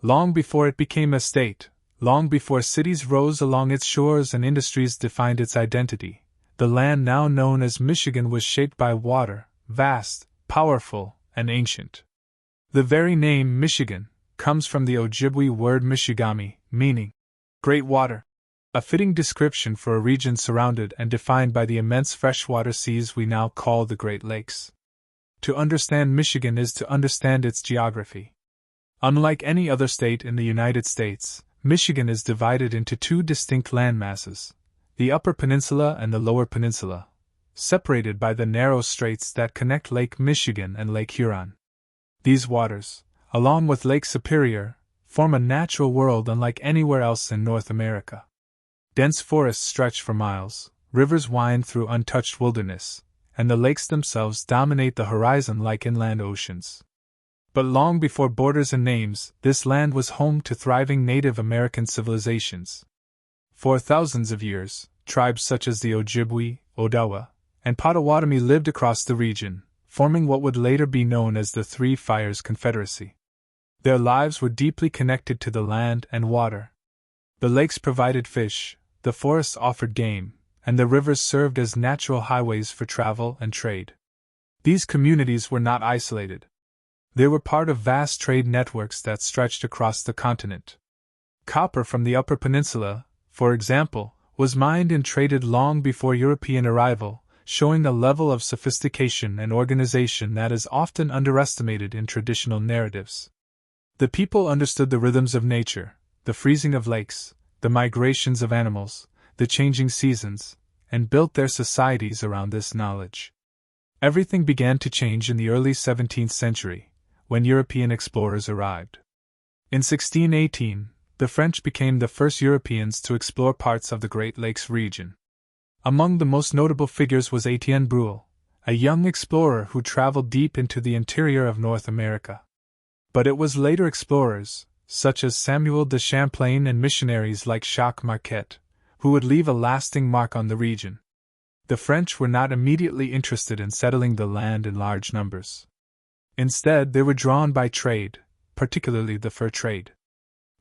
Long before it became a state, long before cities rose along its shores and industries defined its identity, the land now known as Michigan was shaped by water, vast, powerful, and ancient. The very name Michigan comes from the Ojibwe word Michigami, meaning great water, a fitting description for a region surrounded and defined by the immense freshwater seas we now call the Great Lakes. To understand Michigan is to understand its geography. Unlike any other state in the United States, Michigan is divided into two distinct landmasses, the Upper Peninsula and the Lower Peninsula, separated by the narrow straits that connect Lake Michigan and Lake Huron. These waters, along with Lake Superior, form a natural world unlike anywhere else in North America. Dense forests stretch for miles, rivers wind through untouched wilderness, and the lakes themselves dominate the horizon like inland oceans. But long before borders and names, this land was home to thriving Native American civilizations. For thousands of years, tribes such as the Ojibwe, Odawa, and Potawatomi lived across the region, forming what would later be known as the Three Fires Confederacy. Their lives were deeply connected to the land and water. The lakes provided fish, the forests offered game, and the rivers served as natural highways for travel and trade. These communities were not isolated. They were part of vast trade networks that stretched across the continent. Copper from the Upper Peninsula, for example, was mined and traded long before European arrival, showing a level of sophistication and organization that is often underestimated in traditional narratives. The people understood the rhythms of nature, the freezing of lakes, the migrations of animals, the changing seasons, and built their societies around this knowledge. Everything began to change in the early 17th century, when European explorers arrived. In 1618, the French became the first Europeans to explore parts of the Great Lakes region. Among the most notable figures was Étienne Brule, a young explorer who traveled deep into the interior of North America. But it was later explorers, such as Samuel de Champlain and missionaries like Jacques Marquette, who would leave a lasting mark on the region. The French were not immediately interested in settling the land in large numbers. Instead, they were drawn by trade, particularly the fur trade.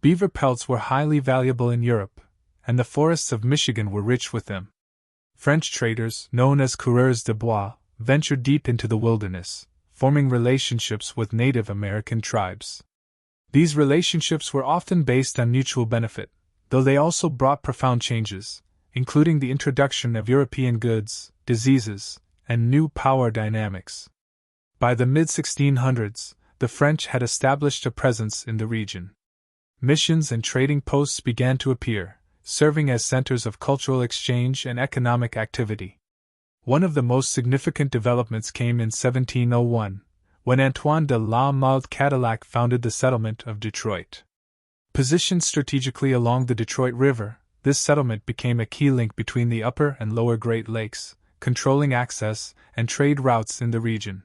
Beaver pelts were highly valuable in Europe, and the forests of Michigan were rich with them. French traders, known as coureurs de bois, ventured deep into the wilderness, forming relationships with Native American tribes. These relationships were often based on mutual benefit, though they also brought profound changes, including the introduction of European goods, diseases, and new power dynamics. By the mid-1600s, the French had established a presence in the region. Missions and trading posts began to appear, serving as centers of cultural exchange and economic activity. One of the most significant developments came in 1701, when Antoine de la Malde Cadillac founded the settlement of Detroit. Positioned strategically along the Detroit River, this settlement became a key link between the upper and lower Great Lakes, controlling access and trade routes in the region.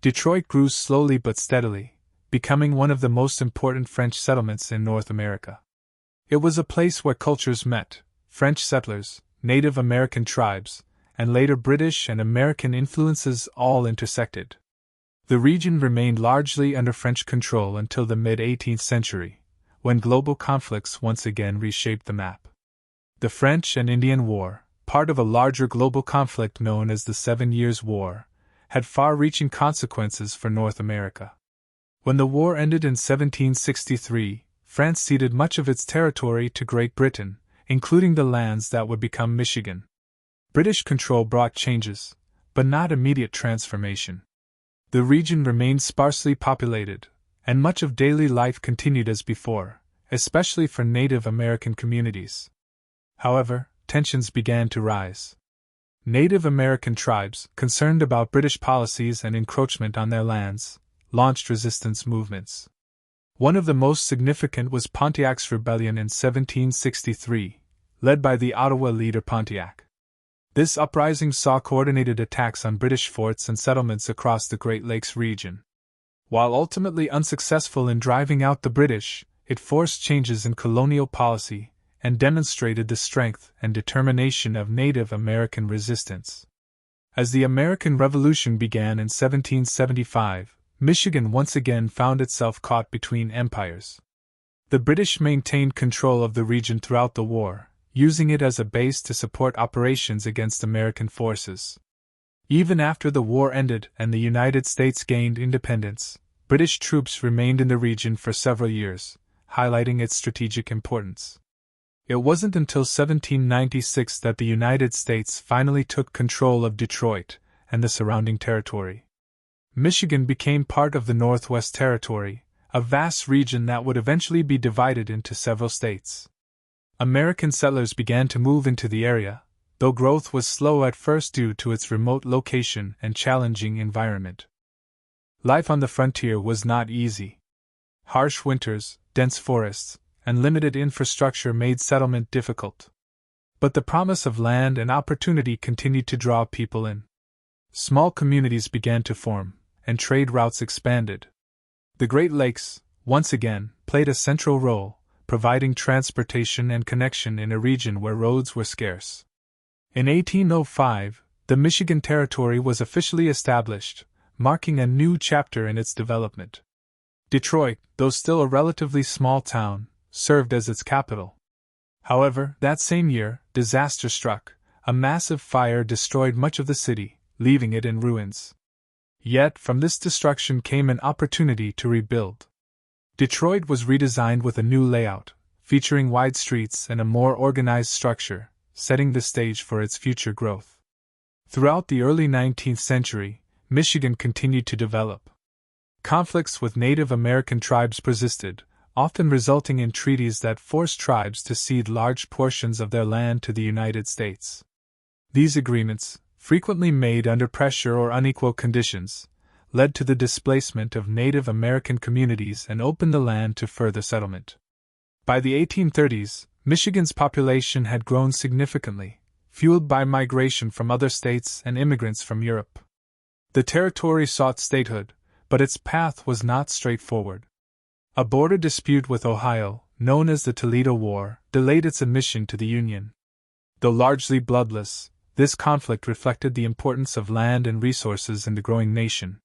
Detroit grew slowly but steadily, becoming one of the most important French settlements in North America. It was a place where cultures met: French settlers, Native American tribes, and later British and American influences all intersected. The region remained largely under French control until the mid-18th century, when global conflicts once again reshaped the map. The French and Indian War, part of a larger global conflict known as the 7 Years' War, had far-reaching consequences for North America. When the war ended in 1763, France ceded much of its territory to Great Britain, including the lands that would become Michigan. British control brought changes, but not immediate transformation. The region remained sparsely populated, and much of daily life continued as before, especially for Native American communities. However, tensions began to rise. Native American tribes, concerned about British policies and encroachment on their lands, launched resistance movements. One of the most significant was Pontiac's rebellion in 1763, led by the Ottawa leader Pontiac. This uprising saw coordinated attacks on British forts and settlements across the Great Lakes region. While ultimately unsuccessful in driving out the British, it forced changes in colonial policy and demonstrated the strength and determination of Native American resistance. As the American Revolution began in 1775, Michigan once again found itself caught between empires. The British maintained control of the region throughout the war, using it as a base to support operations against American forces. Even after the war ended and the United States gained independence, British troops remained in the region for several years, highlighting its strategic importance. It wasn't until 1796 that the United States finally took control of Detroit and the surrounding territory. Michigan became part of the Northwest Territory, a vast region that would eventually be divided into several states. American settlers began to move into the area, though growth was slow at first due to its remote location and challenging environment. Life on the frontier was not easy. Harsh winters, dense forests, and limited infrastructure made settlement difficult. But the promise of land and opportunity continued to draw people in. Small communities began to form, and trade routes expanded. The Great Lakes, once again, played a central role, providing transportation and connection in a region where roads were scarce. In 1805, the Michigan Territory was officially established, marking a new chapter in its development. Detroit, though still a relatively small town, served as its capital. However, that same year, disaster struck. A massive fire destroyed much of the city, leaving it in ruins. Yet, from this destruction came an opportunity to rebuild. Detroit was redesigned with a new layout, featuring wide streets and a more organized structure, setting the stage for its future growth. Throughout the early 19th century, Michigan continued to develop. Conflicts with Native American tribes persisted, often resulting in treaties that forced tribes to cede large portions of their land to the United States. These agreements, frequently made under pressure or unequal conditions, led to the displacement of Native American communities and opened the land to further settlement. By the 1830s, Michigan's population had grown significantly, fueled by migration from other states and immigrants from Europe. The territory sought statehood, but its path was not straightforward. A border dispute with Ohio, known as the Toledo War, delayed its admission to the Union. Though largely bloodless, this conflict reflected the importance of land and resources in the growing nation.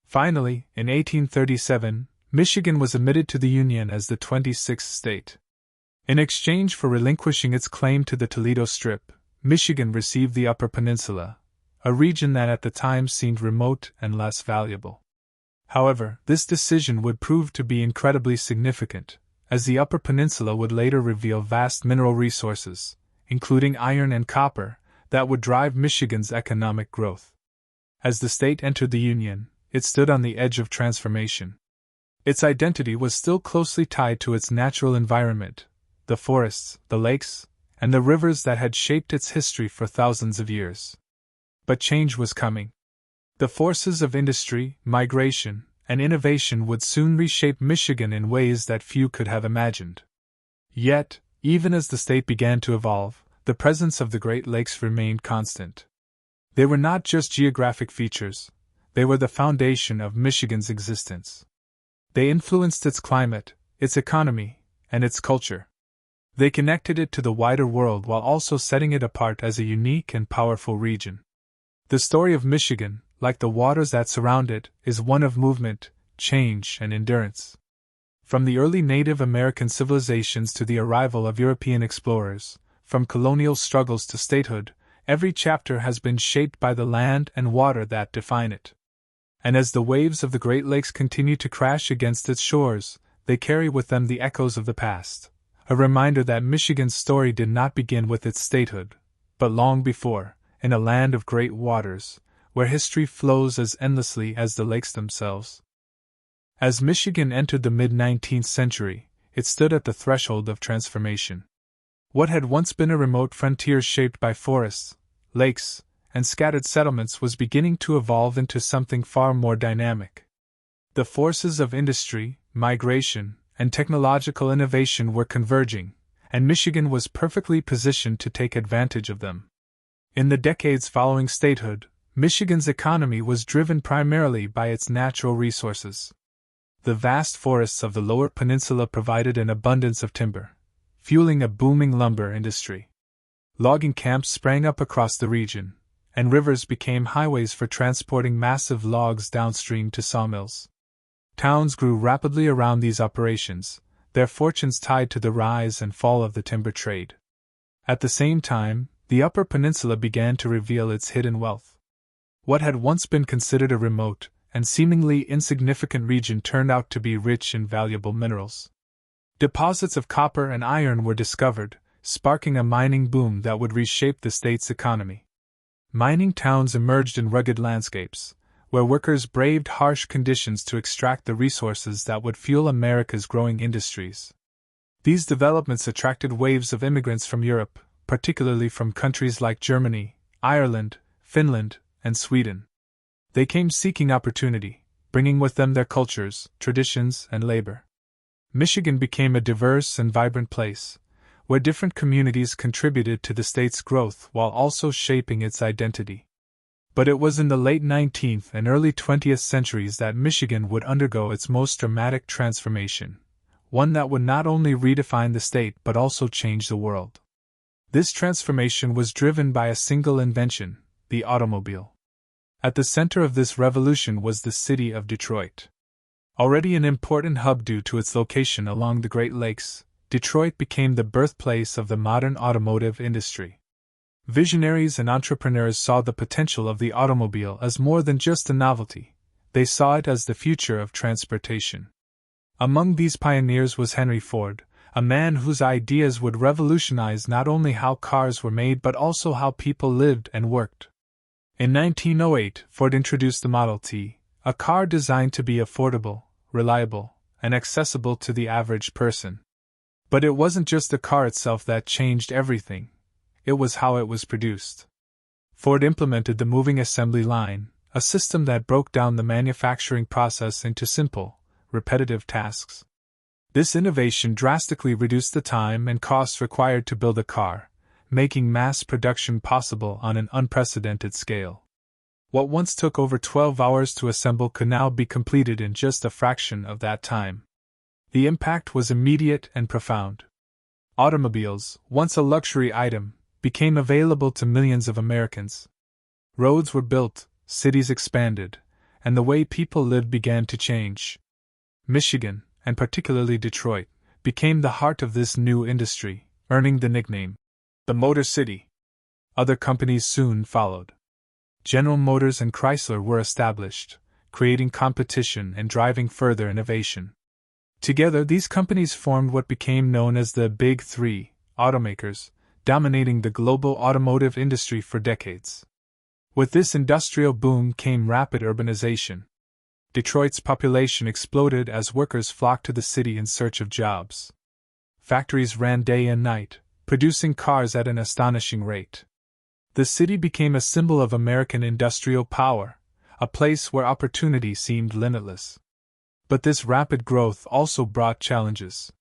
Finally, in 1837, Michigan was admitted to the Union as the 26th state. In exchange for relinquishing its claim to the Toledo Strip, Michigan received the Upper Peninsula, a region that at the time seemed remote and less valuable. However, this decision would prove to be incredibly significant, as the Upper Peninsula would later reveal vast mineral resources, including iron and copper, that would drive Michigan's economic growth. As the state entered the Union, it stood on the edge of transformation. Its identity was still closely tied to its natural environment, the forests, the lakes, and the rivers that had shaped its history for thousands of years. But change was coming. The forces of industry, migration, and innovation would soon reshape Michigan in ways that few could have imagined. Yet, even as the state began to evolve, the presence of the Great Lakes remained constant. They were not just geographic features, they were the foundation of Michigan's existence. They influenced its climate, its economy, and its culture. They connected it to the wider world while also setting it apart as a unique and powerful region. The story of Michigan, like the waters that surround it, is one of movement, change, and endurance. From the early Native American civilizations to the arrival of European explorers, from colonial struggles to statehood, every chapter has been shaped by the land and water that define it. And as the waves of the Great Lakes continue to crash against its shores, they carry with them the echoes of the past, a reminder that Michigan's story did not begin with its statehood, but long before, in a land of great waters, where history flows as endlessly as the lakes themselves. As Michigan entered the mid-19th century, it stood at the threshold of transformation. What had once been a remote frontier shaped by forests, lakes, and scattered settlements was beginning to evolve into something far more dynamic. The forces of industry, migration, and technological innovation were converging, and Michigan was perfectly positioned to take advantage of them. In the decades following statehood, Michigan's economy was driven primarily by its natural resources. The vast forests of the Lower Peninsula provided an abundance of timber, fueling a booming lumber industry. Logging camps sprang up across the region, and rivers became highways for transporting massive logs downstream to sawmills. Towns grew rapidly around these operations, their fortunes tied to the rise and fall of the timber trade. At the same time, the Upper Peninsula began to reveal its hidden wealth. What had once been considered a remote and seemingly insignificant region turned out to be rich in valuable minerals. Deposits of copper and iron were discovered, sparking a mining boom that would reshape the state's economy. Mining towns emerged in rugged landscapes, where workers braved harsh conditions to extract the resources that would fuel America's growing industries. These developments attracted waves of immigrants from Europe, particularly from countries like Germany, Ireland, Finland, and Sweden. They came seeking opportunity, bringing with them their cultures, traditions, and labor. Michigan became a diverse and vibrant place, where different communities contributed to the state's growth while also shaping its identity. But it was in the late 19th and early 20th centuries that Michigan would undergo its most dramatic transformation, one that would not only redefine the state but also change the world. This transformation was driven by a single invention, the automobile. At the center of this revolution was the city of Detroit. Already an important hub due to its location along the Great Lakes, Detroit became the birthplace of the modern automotive industry. Visionaries and entrepreneurs saw the potential of the automobile as more than just a novelty. They saw it as the future of transportation. Among these pioneers was Henry Ford, a man whose ideas would revolutionize not only how cars were made but also how people lived and worked. In 1908, Ford introduced the Model T, a car designed to be affordable, reliable, and accessible to the average person. But it wasn't just the car itself that changed everything. It was how it was produced. Ford implemented the moving assembly line, a system that broke down the manufacturing process into simple, repetitive tasks. This innovation drastically reduced the time and costs required to build a car, making mass production possible on an unprecedented scale. What once took over 12 hours to assemble could now be completed in just a fraction of that time. The impact was immediate and profound. Automobiles, once a luxury item, became available to millions of Americans. Roads were built, cities expanded, and the way people lived began to change. Michigan, and particularly Detroit, became the heart of this new industry, earning the nickname, the Motor City. Other companies soon followed. General Motors and Chrysler were established, creating competition and driving further innovation. Together, these companies formed what became known as the Big Three automakers, dominating the global automotive industry for decades. With this industrial boom came rapid urbanization. Detroit's population exploded as workers flocked to the city in search of jobs. Factories ran day and night, producing cars at an astonishing rate. The city became a symbol of American industrial power, a place where opportunity seemed limitless. But this rapid growth also brought challenges.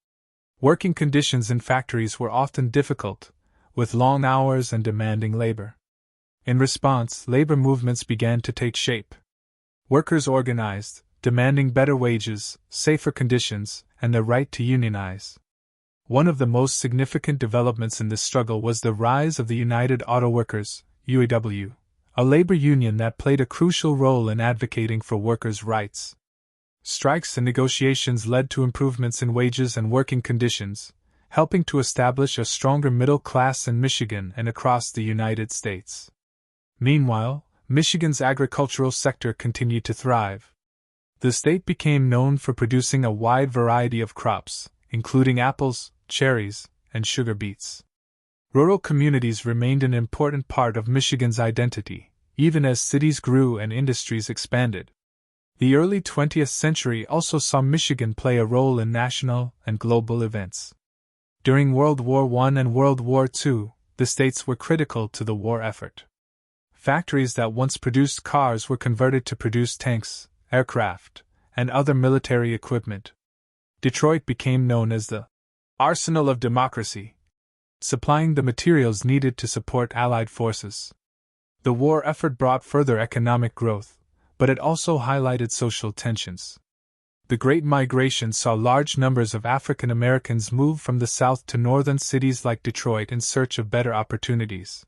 Working conditions in factories were often difficult, with long hours and demanding labor. In response, labor movements began to take shape. Workers organized, demanding better wages, safer conditions, and the right to unionize. One of the most significant developments in this struggle was the rise of the United Auto Workers, UAW, a labor union that played a crucial role in advocating for workers' rights. Strikes and negotiations led to improvements in wages and working conditions, helping to establish a stronger middle class in Michigan and across the United States. Meanwhile, Michigan's agricultural sector continued to thrive. The state became known for producing a wide variety of crops, including apples, cherries, and sugar beets. Rural communities remained an important part of Michigan's identity, even as cities grew and industries expanded. The early 20th century also saw Michigan play a role in national and global events. During World War I and World War II, the states were critical to the war effort. Factories that once produced cars were converted to produce tanks, aircraft, and other military equipment. Detroit became known as the arsenal of democracy, supplying the materials needed to support Allied forces. The war effort brought further economic growth, but it also highlighted social tensions. The Great Migration saw large numbers of African Americans move from the South to northern cities like Detroit in search of better opportunities.